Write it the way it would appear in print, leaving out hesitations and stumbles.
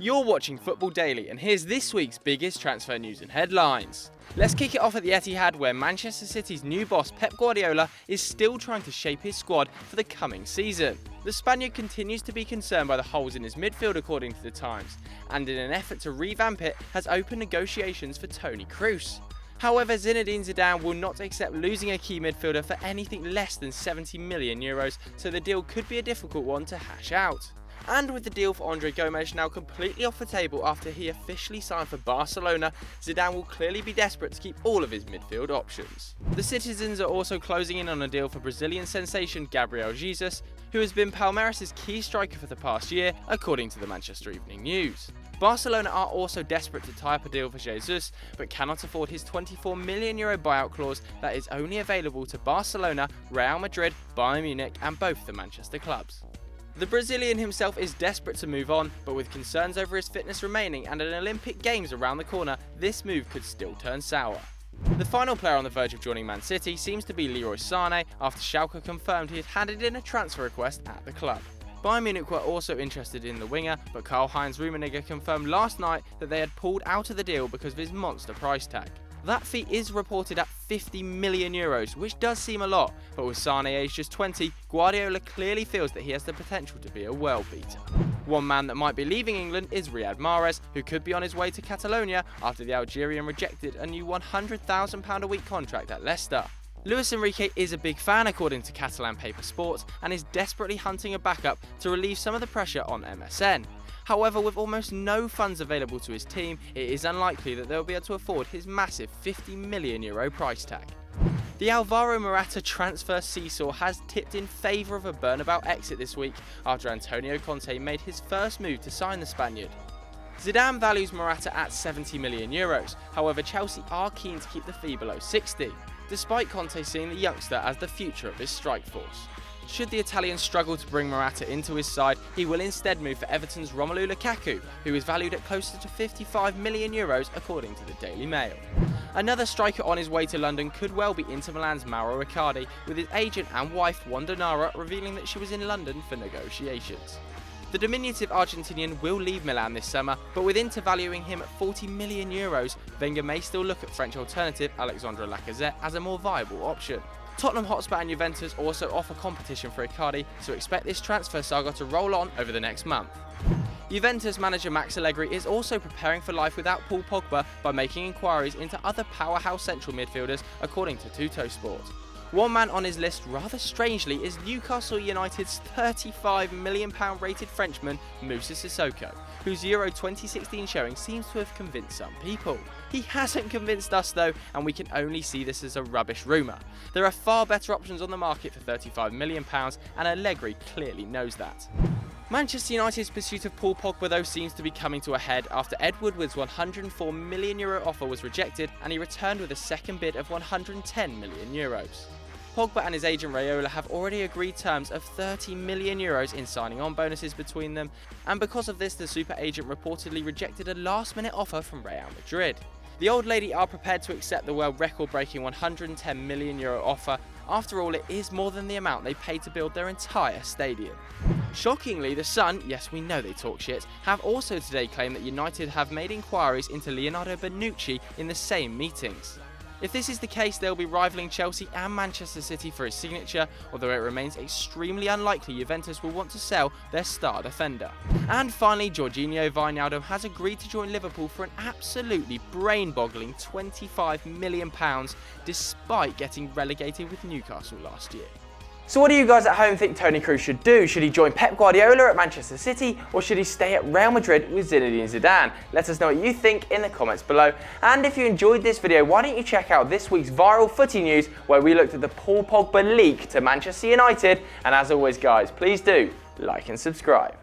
You're watching Football Daily, and here's this week's biggest transfer news and headlines. Let's kick it off at the Etihad, where Manchester City's new boss Pep Guardiola is still trying to shape his squad for the coming season. The Spaniard continues to be concerned by the holes in his midfield, according to the Times, and in an effort to revamp it, has opened negotiations for Toni Kroos. However, Zinedine Zidane will not accept losing a key midfielder for anything less than €70 million, so the deal could be a difficult one to hash out. And with the deal for Andre Gomes now completely off the table after he officially signed for Barcelona, Zidane will clearly be desperate to keep all of his midfield options. The citizens are also closing in on a deal for Brazilian sensation Gabriel Jesus, who has been Palmeiras' key striker for the past year, according to the Manchester Evening News. Barcelona are also desperate to tie up a deal for Jesus, but cannot afford his €24 million buyout clause that is only available to Barcelona, Real Madrid, Bayern Munich and both the Manchester clubs. The Brazilian himself is desperate to move on, but with concerns over his fitness remaining and an Olympic Games around the corner, this move could still turn sour. The final player on the verge of joining Man City seems to be Leroy Sané, after Schalke confirmed he had handed in a transfer request at the club. Bayern Munich were also interested in the winger, but Karl-Heinz Rummenigge confirmed last night that they had pulled out of the deal because of his monster price tag. That fee is reported at €50 million, which does seem a lot, but with Sané aged just 20, Guardiola clearly feels that he has the potential to be a world-beater. One man that might be leaving England is Riyad Mahrez, who could be on his way to Catalonia after the Algerian rejected a new £100,000 a week contract at Leicester. Luis Enrique is a big fan, according to Catalan paper Sport, and is desperately hunting a backup to relieve some of the pressure on MSN. However, with almost no funds available to his team, it is unlikely that they'll be able to afford his massive €50 million price tag. The Alvaro Murata transfer seesaw has tipped in favour of a Bernabeu exit this week after Antonio Conte made his first move to sign the Spaniard. Zidane values Murata at €70 million, however Chelsea are keen to keep the fee below 60, despite Conte seeing the youngster as the future of his strike force. Should the Italian struggle to bring Murata into his side, he will instead move for Everton's Romelu Lukaku, who is valued at closer to €55 million according to the Daily Mail. Another striker on his way to London could well be Inter Milan's Mauro Icardi, with his agent and wife Wanda Nara revealing that she was in London for negotiations. The diminutive Argentinian will leave Milan this summer, but with Inter valuing him at €40 million, Wenger may still look at French alternative Alexandre Lacazette as a more viable option. Tottenham Hotspur and Juventus also offer competition for Icardi, so expect this transfer saga to roll on over the next month. Juventus manager Max Allegri is also preparing for life without Paul Pogba by making inquiries into other powerhouse central midfielders, according to Tuttosport. One man on his list, rather strangely, is Newcastle United's £35 million rated Frenchman Moussa Sissoko, whose Euro 2016 showing seems to have convinced some people. He hasn't convinced us though, and we can only see this as a rubbish rumour. There are far better options on the market for £35 million, and Allegri clearly knows that. Manchester United's pursuit of Paul Pogba though seems to be coming to a head after Ed Woodward's €104 million offer was rejected and he returned with a second bid of €110 million. Pogba and his agent Raiola have already agreed terms of €30 million in signing on bonuses between them, and because of this the super agent reportedly rejected a last-minute offer from Real Madrid. The old lady are prepared to accept the world record-breaking €110 million offer. After all, it is more than the amount they paid to build their entire stadium. Shockingly, The Sun, yes we know they talk shit, have also today claimed that United have made inquiries into Leonardo Bonucci in the same meetings. If this is the case, they'll be rivaling Chelsea and Manchester City for his signature, although it remains extremely unlikely Juventus will want to sell their star defender. And finally, Jorginho Wijnaldum has agreed to join Liverpool for an absolutely brain-boggling £25 million, despite getting relegated with Newcastle last year. So what do you guys at home think Toni Kroos should do? Should he join Pep Guardiola at Manchester City, or should he stay at Real Madrid with Zinedine Zidane? Let us know what you think in the comments below. And if you enjoyed this video, why don't you check out this week's viral footy news, where we looked at the Paul Pogba leak to Manchester United. And as always guys, please do like and subscribe.